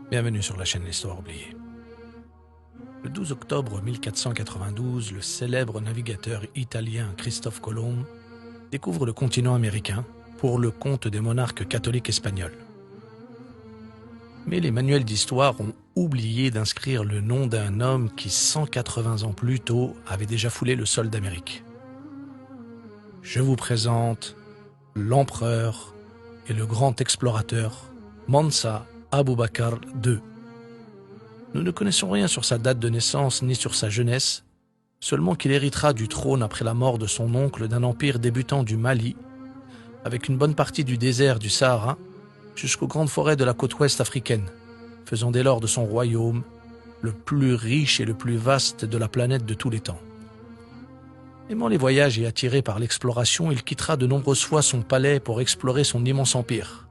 Bienvenue sur la chaîne L'Histoire oubliée. Le 12 octobre 1492, le célèbre navigateur italien Christophe Colomb découvre le continent américain pour le compte des monarques catholiques espagnols. Mais les manuels d'histoire ont oublié d'inscrire le nom d'un homme qui 180 ans plus tôt avait déjà foulé le sol d'Amérique. Je vous présente l'empereur et le grand explorateur Mansa Aboubakar II. Nous ne connaissons rien sur sa date de naissance ni sur sa jeunesse, seulement qu'il héritera du trône après la mort de son oncle d'un empire débutant du Mali, avec une bonne partie du désert du Sahara jusqu'aux grandes forêts de la côte ouest africaine, faisant dès lors de son royaume le plus riche et le plus vaste de la planète de tous les temps. Aimant les voyages et attiré par l'exploration, il quittera de nombreuses fois son palais pour explorer son immense empire.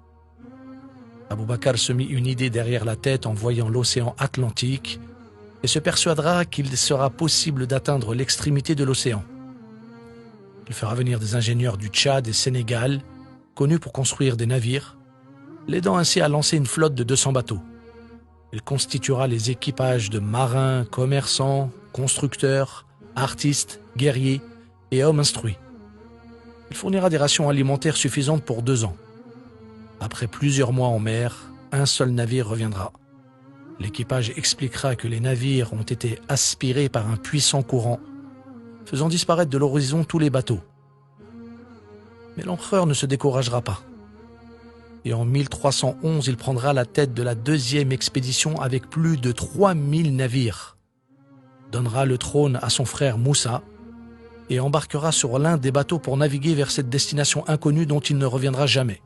Aboubakar se mit une idée derrière la tête en voyant l'océan Atlantique et se persuadera qu'il sera possible d'atteindre l'extrémité de l'océan. Il fera venir des ingénieurs du Tchad et Sénégal, connus pour construire des navires, l'aidant ainsi à lancer une flotte de 200 bateaux. Il constituera les équipages de marins, commerçants, constructeurs, artistes, guerriers et hommes instruits. Il fournira des rations alimentaires suffisantes pour 2 ans. Après plusieurs mois en mer, un seul navire reviendra. L'équipage expliquera que les navires ont été aspirés par un puissant courant, faisant disparaître de l'horizon tous les bateaux. Mais l'empereur ne se découragera pas. Et en 1311, il prendra la tête de la deuxième expédition avec plus de 3000 navires, donnera le trône à son frère Moussa et embarquera sur l'un des bateaux pour naviguer vers cette destination inconnue dont il ne reviendra jamais.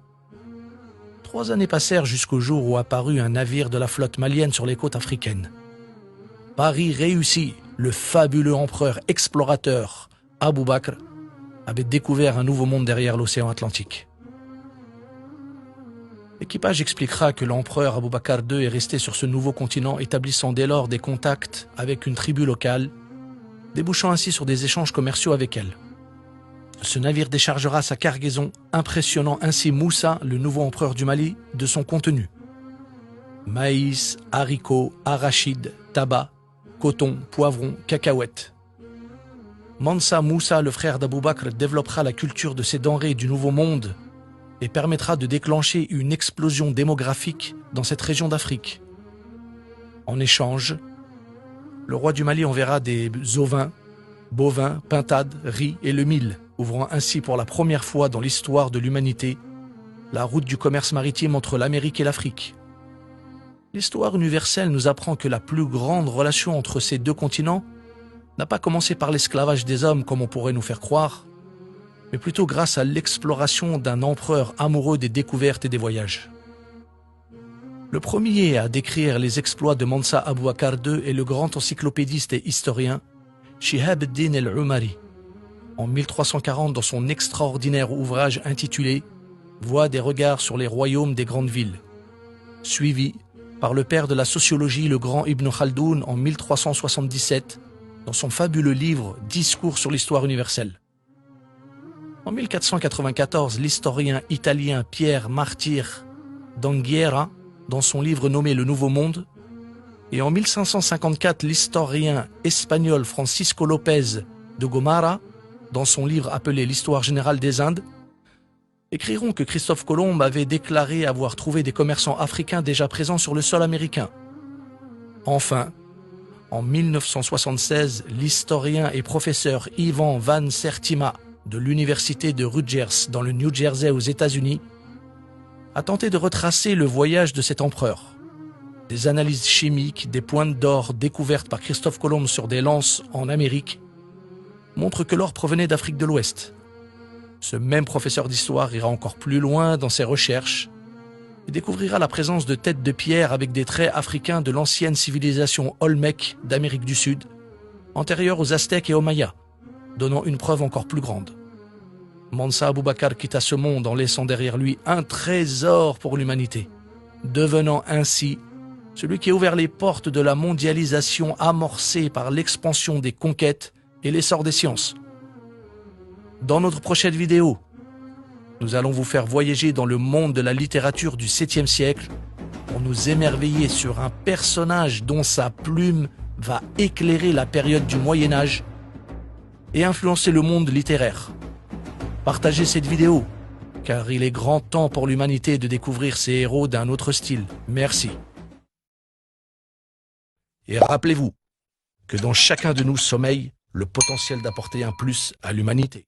3 années passèrent jusqu'au jour où apparut un navire de la flotte malienne sur les côtes africaines. Paris réussit, le fabuleux empereur explorateur Aboubakr avait découvert un nouveau monde derrière l'océan Atlantique. L'équipage expliquera que l'empereur Aboubakar II est resté sur ce nouveau continent, établissant dès lors des contacts avec une tribu locale, débouchant ainsi sur des échanges commerciaux avec elle. Ce navire déchargera sa cargaison, impressionnant ainsi Moussa, le nouveau empereur du Mali, de son contenu. Maïs, haricots, arachides, tabac, coton, poivrons, cacahuètes. Mansa Moussa, le frère d'Aboubakr, développera la culture de ces denrées du Nouveau Monde et permettra de déclencher une explosion démographique dans cette région d'Afrique. En échange, le roi du Mali enverra des ovins, bovins, pintades, riz et le mil, ouvrant ainsi pour la première fois dans l'histoire de l'humanité la route du commerce maritime entre l'Amérique et l'Afrique. L'histoire universelle nous apprend que la plus grande relation entre ces deux continents n'a pas commencé par l'esclavage des hommes comme on pourrait nous faire croire, mais plutôt grâce à l'exploration d'un empereur amoureux des découvertes et des voyages. Le premier à décrire les exploits de Mansa Aboubakar II est le grand encyclopédiste et historien Shihab ad-Din al-Umari, en 1340 dans son extraordinaire ouvrage intitulé « Voix des regards sur les royaumes des grandes villes », suivi par le père de la sociologie, le grand Ibn Khaldoun, en 1377, dans son fabuleux livre « Discours sur l'histoire universelle ». En 1494, l'historien italien Pierre Martyr d'Anghiera, dans son livre nommé « Le Nouveau Monde », et en 1554, l'historien espagnol Francisco López de Gomara, dans son livre appelé l'Histoire générale des Indes, écriront que Christophe Colomb avait déclaré avoir trouvé des commerçants africains déjà présents sur le sol américain. Enfin, en 1976, l'historien et professeur Ivan Van Sertima de l'université de Rutgers dans le New Jersey aux États-Unis a tenté de retracer le voyage de cet empereur. Des analyses chimiques, des pointes d'or découvertes par Christophe Colomb sur des lances en Amérique montrent que l'or provenait d'Afrique de l'Ouest. Ce même professeur d'histoire ira encore plus loin dans ses recherches et découvrira la présence de têtes de pierre avec des traits africains de l'ancienne civilisation Olmèque d'Amérique du Sud, antérieure aux Aztèques et aux Mayas, donnant une preuve encore plus grande. Mansa Aboubakar quitta ce monde en laissant derrière lui un trésor pour l'humanité, devenant ainsi celui qui a ouvert les portes de la mondialisation amorcée par l'expansion des conquêtes et l'essor des sciences. Dans notre prochaine vidéo, nous allons vous faire voyager dans le monde de la littérature du 7e siècle pour nous émerveiller sur un personnage dont sa plume va éclairer la période du Moyen-Âge et influencer le monde littéraire. Partagez cette vidéo, car il est grand temps pour l'humanité de découvrir ces héros d'un autre style. Merci. Et rappelez-vous que dans chacun de nous sommeille le potentiel d'apporter un plus à l'humanité.